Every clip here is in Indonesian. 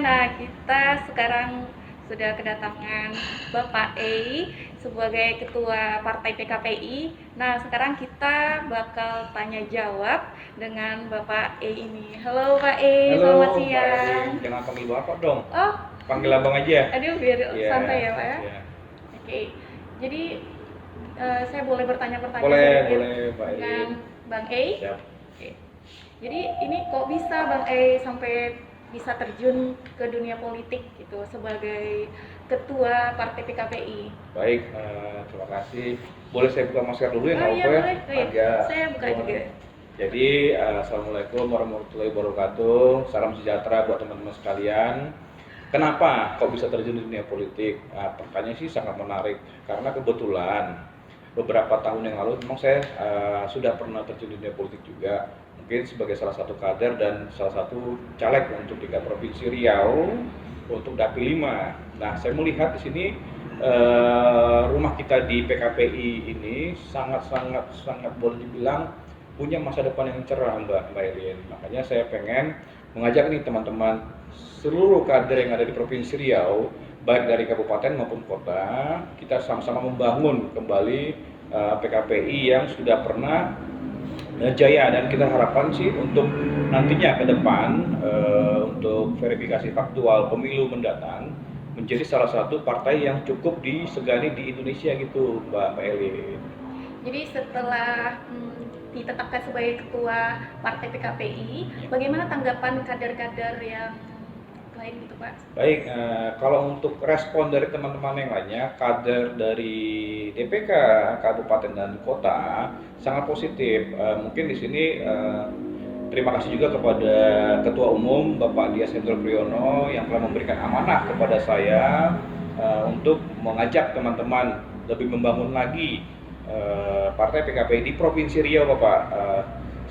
Nah kita sekarang sudah kedatangan Bapak E sebagai Ketua Partai PKPI. Nah sekarang kita bakal tanya jawab dengan Bapak E ini. Halo Pak E, Halo, selamat Mbak siang. Elin. Jangan panggil Bapak dong. Oh, Panggil Abang aja. aduh biar Iya, santai ya Pak ya. iya. Oke, jadi saya boleh bertanya-pertanya Boleh, sedikit boleh, Mbak dengan Elin. Bang E? Siap. Oke. Jadi ini kok bisa Bang E sampai bisa terjun ke dunia politik gitu sebagai ketua Partai PKPI? Baik, terima kasih. Boleh saya buka masker dulu ya, Oh nggak iya apa ya? boleh, oh, iya. Agak Saya buka kurang. juga. Jadi, Assalamualaikum warahmatullahi wabarakatuh. Salam sejahtera buat teman-teman sekalian. Kenapa kok bisa terjun di dunia politik? Pertanyaan sih sangat menarik karena kebetulan beberapa tahun yang lalu memang saya sudah pernah terjun di dunia politik juga, mungkin sebagai salah satu kader dan salah satu caleg untuk tingkat provinsi Riau untuk Dapil 5. Nah, saya melihat di sini rumah kita di PKPI ini sangat boleh dibilang punya masa depan yang cerah, Mbak Elin. Makanya saya pengen mengajak nih teman-teman seluruh kader yang ada di Provinsi Riau, baik dari kabupaten maupun kota, kita sama-sama membangun kembali PKPI yang sudah pernah jaya, dan kita harapkan sih untuk nantinya ke depan untuk verifikasi faktual pemilu mendatang menjadi salah satu partai yang cukup disegani di Indonesia gitu, Mbak Eli. Jadi setelah ditetapkan sebagai ketua Partai PKPI, bagaimana tanggapan kader-kader yang lain gitu Pak? Baik, kalau untuk respon dari teman-teman yang lainnya, kader dari DPK, kabupaten dan kota sangat positif. Mungkin di sini terima kasih juga kepada Ketua Umum Bapak Dias Hendro Priyono yang telah memberikan amanah kepada saya untuk mengajak teman-teman lebih membangun lagi Partai PKPI di Provinsi Riau, Bapak.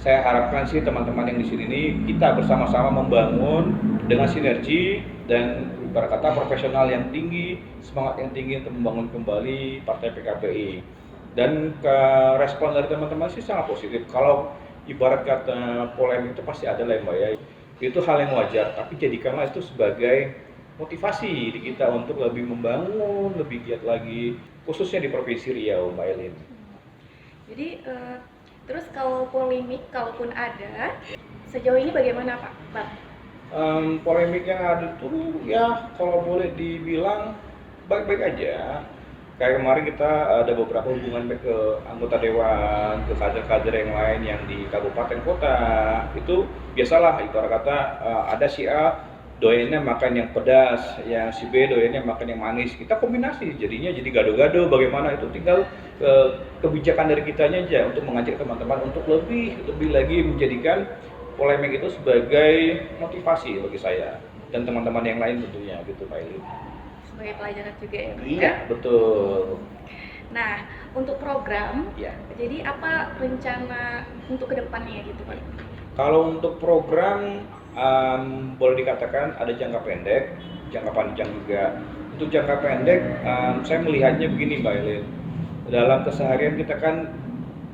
Saya harapkan sih teman-teman yang di sini ini kita bersama-sama membangun dengan sinergi dan ibarat kata profesional yang tinggi, semangat yang tinggi untuk membangun kembali Partai PKPI. Dan respon dari teman-teman sih sangat positif. Kalau ibarat kata polemik itu pasti ada lah Mbak ya. Itu hal yang wajar, tapi jadikanlah itu sebagai motivasi di kita untuk lebih membangun, lebih giat lagi, khususnya di Provinsi Riau, Mbak Elin. Jadi terus kalau polemik kalaupun ada, sejauh ini bagaimana Pak? Bang? Polemik yang ada tuh ya kalau boleh dibilang baik-baik aja. Kayak kemarin kita ada beberapa hubungan baik ke anggota dewan, ke kader-kader yang lain yang di kabupaten kota. Itu biasalah, ibarat kata ada si A doyannya makan yang pedas, yang si B doyannya makan yang manis. Kita kombinasi, jadinya jadi gado-gado. Bagaimana itu tinggal kebijakan dari kitanya aja untuk mengajak teman-teman untuk lebih lagi menjadikan polemik itu sebagai motivasi bagi saya dan teman-teman yang lain tentunya gitu Pak Ili. Sebagai pelajaran juga ya Pak? Iya, betul. Nah, untuk program, Ya. jadi apa rencana untuk kedepannya gitu Pak? Kalau untuk program boleh dikatakan ada jangka pendek, jangka panjang juga. Untuk jangka pendek, saya melihatnya begini Mbak Elin. Dalam keseharian kita kan,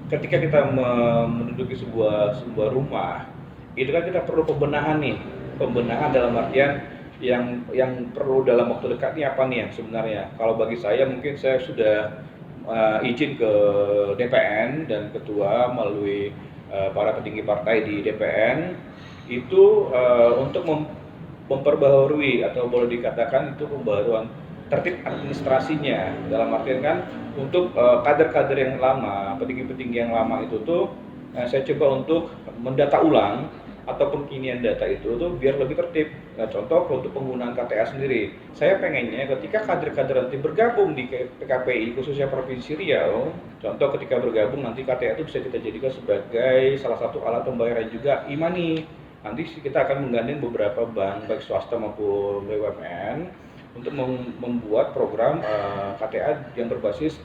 ketika kita menduduki sebuah rumah, itu kan kita perlu pembenahan nih. Pembenahan dalam artian yang perlu dalam waktu dekat ini apa nih yang sebenarnya. Kalau bagi saya mungkin saya sudah izin ke DPN dan ketua melalui para petinggi partai di DPN itu untuk memperbaharui atau boleh dikatakan itu pembaharuan tertib administrasinya, dalam artian kan untuk kader-kader yang lama, petinggi-petinggi yang lama itu tuh saya coba untuk mendata ulang ataupun kinian data itu tuh biar lebih tertib. Nah, contoh untuk penggunaan KTA sendiri, saya pengennya ketika kader-kader nanti bergabung di PKPI khususnya Provinsi Riau, contoh ketika bergabung nanti KTA itu bisa kita jadikan sebagai salah satu alat pembayaran juga e-money. Nanti kita akan menggandeng beberapa bank baik swasta maupun BUMN untuk membuat program KTA yang berbasis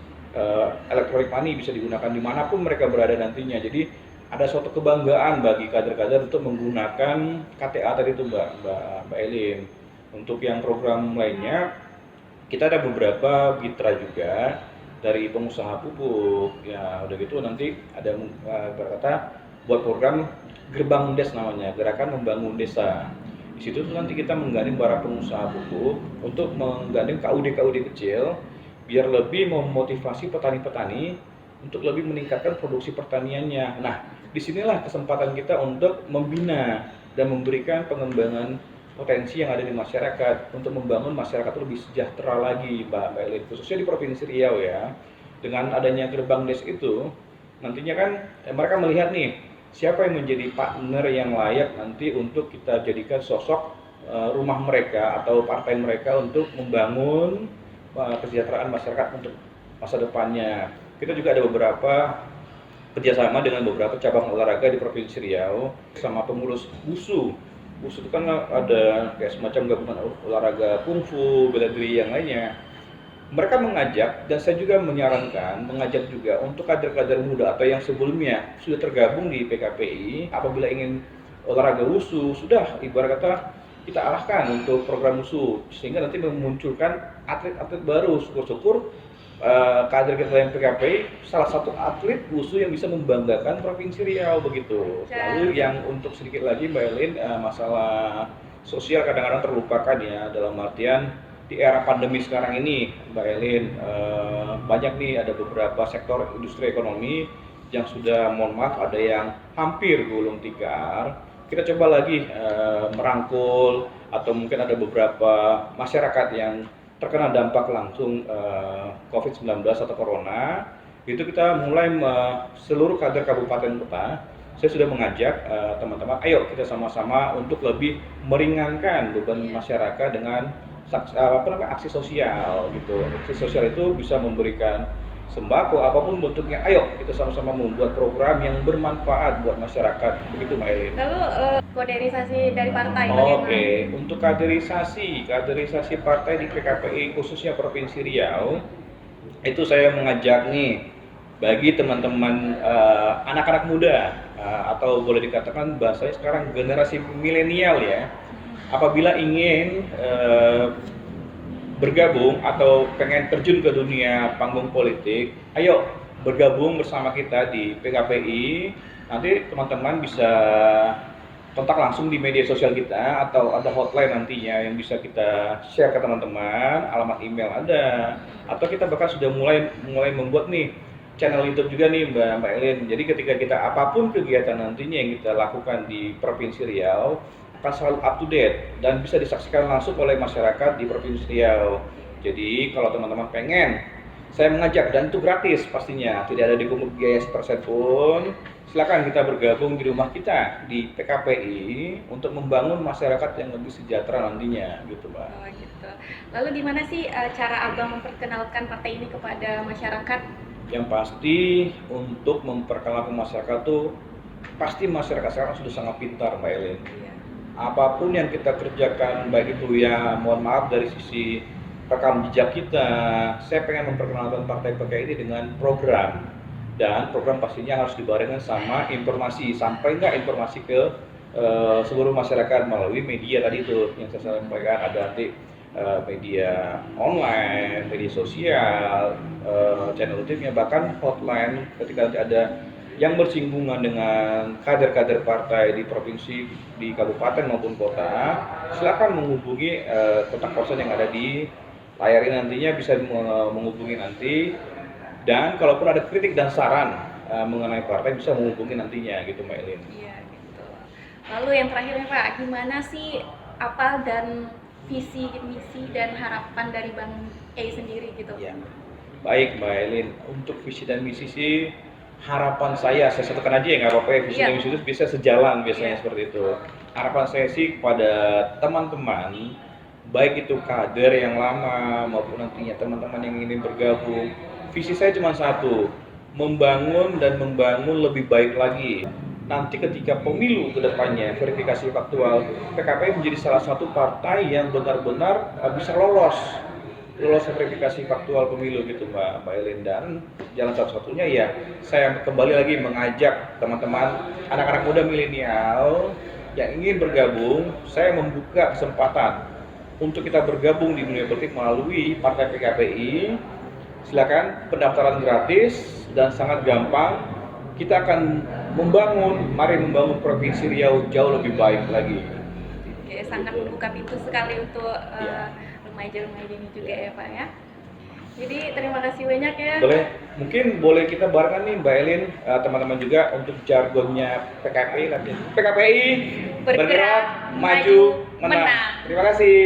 electronic money, bisa digunakan dimanapun mereka berada nantinya. Jadi ada suatu kebanggaan bagi kader-kader untuk menggunakan KTA tadi itu Mbak Elin. Untuk yang program lainnya, kita ada beberapa mitra juga dari pengusaha pupuk. Ya udah gitu nanti ada berkata buat program Gerbang Des namanya, Gerakan Membangun Desa. Di situ tuh nanti kita menggandeng para pengusaha pupuk untuk menggandeng KUD-KUD kecil biar lebih memotivasi petani-petani untuk lebih meningkatkan produksi pertaniannya. Nah, disinilah kesempatan kita untuk membina dan memberikan pengembangan potensi yang ada di masyarakat untuk membangun masyarakat lebih sejahtera lagi, Mbak Elin, khususnya di Provinsi Riau ya. Dengan adanya gerbang des itu, nantinya kan mereka melihat nih siapa yang menjadi partner yang layak nanti untuk kita jadikan sosok rumah mereka atau partai mereka untuk membangun kesejahteraan masyarakat untuk masa depannya. Kita juga ada beberapa kerjasama dengan beberapa cabang olahraga di Provinsi Riau sama pengurus WUSU. WUSU itu kan ada kayak semacam gabungan olahraga kungfu, bela diri yang lainnya. Mereka mengajak dan saya juga menyarankan mengajak juga untuk kader-kader muda atau yang sebelumnya sudah tergabung di PKPI apabila ingin olahraga WUSU sudah ibarat kata kita arahkan untuk program WUSU sehingga nanti memunculkan atlet-atlet baru. Syukur-syukur kader kita yang PKPI salah satu atlet WUSU yang bisa membanggakan Provinsi Riau begitu. Lalu yang untuk sedikit lagi Mbak Elin, masalah sosial kadang-kadang terlupakan ya dalam artian di era pandemi sekarang ini Mbak Elin, banyak nih ada beberapa sektor industri ekonomi yang sudah mohon maaf ada yang hampir gulung tikar. Kita coba lagi merangkul atau mungkin ada beberapa masyarakat yang terkena dampak langsung COVID-19 atau Corona, itu kita mulai seluruh kader kabupaten kota, saya sudah mengajak teman-teman, ayo kita sama-sama untuk lebih meringankan beban masyarakat dengan aksi sosial gitu. Aksi sosial itu bisa memberikan sembako apapun bentuknya. Ayo kita sama-sama membuat program yang bermanfaat buat masyarakat. Begitu Mbak Elin. Lalu kaderisasi dari partai bagaimana? Oke, untuk kaderisasi partai di PKPI khususnya Provinsi Riau, itu saya mengajak nih bagi teman-teman anak-anak muda atau boleh dikatakan bahasanya sekarang generasi milenial ya. Apabila ingin bergabung atau pengen terjun ke dunia panggung politik, ayo bergabung bersama kita di PKPI. Nanti teman-teman bisa kontak langsung di media sosial kita atau ada hotline nantinya yang bisa kita share ke teman-teman, alamat email ada, atau kita bahkan sudah mulai membuat nih channel YouTube juga nih Mbak Elin. Jadi ketika kita apapun kegiatan nantinya yang kita lakukan di Provinsi Riau akan selalu up to date dan bisa disaksikan langsung oleh masyarakat di Provinsi Riau. Jadi kalau teman-teman pengen, saya mengajak dan itu gratis pastinya, tidak ada dipungut biaya sepersen pun. Silakan kita bergabung di rumah kita di PKPI untuk membangun masyarakat yang lebih sejahtera nantinya, gitu Mbak. Oh gitu. Lalu gimana sih cara Abang memperkenalkan partai ini kepada masyarakat? Yang pasti untuk memperkenalkan masyarakat tuh pasti masyarakat sekarang sudah sangat pintar Mbak Elin. Iya. Apapun yang kita kerjakan baik itu ya mohon maaf dari sisi rekam jejak kita, saya pengen memperkenalkan partai PKI ini dengan program dan program pastinya harus dibarengkan sama informasi, sampai nggak informasi ke seluruh masyarakat melalui media tadi itu yang saya sampaikan, ada nanti media online, media sosial, channel YouTube-nya, bahkan hotline ketika nanti ada yang bersinggungan dengan kader-kader partai di provinsi, di kabupaten maupun kota, silakan menghubungi kontak person yang ada di layar ini, nantinya bisa menghubungi nanti. Dan kalaupun ada kritik dan saran mengenai partai bisa menghubungi nantinya gitu Mbak Elin. Iya gitu. Lalu yang terakhirnya Pak, gimana sih apa dan visi, misi dan harapan dari Bang E sendiri gitu? Ya. Baik Mbak Elin, untuk visi dan misi sih harapan saya satukan aja ya nggak apa-apa ya, visi dan misi itu bisa sejalan biasanya seperti itu. Harapan saya sih kepada teman-teman, baik itu kader yang lama maupun nantinya teman-teman yang ingin bergabung, visi saya cuma satu, membangun lebih baik lagi. Nanti ketika pemilu kedepannya, verifikasi faktual, PKPI menjadi salah satu partai yang benar-benar bisa lolos verifikasi faktual pemilu gitu Mbak Elin. Dan jalan satu-satunya ya saya kembali lagi mengajak teman-teman anak-anak muda milenial yang ingin bergabung, saya membuka kesempatan untuk kita bergabung di dunia politik melalui partai PKPI. Silakan, pendaftaran gratis dan sangat gampang. Kita akan mari membangun Provinsi Riau jauh lebih baik lagi. Oke, sangat membuka pintu sekali untuk Iya. remaja-remaja ini juga ya Pak ya. Jadi terima kasih banyak ya. Mungkin boleh kita barengan nih Mbak Elin, teman-teman juga untuk jargonnya PKPI nanti. PKPI Bergerak, bergerak, maju, maju, menang. menang. Terima kasih.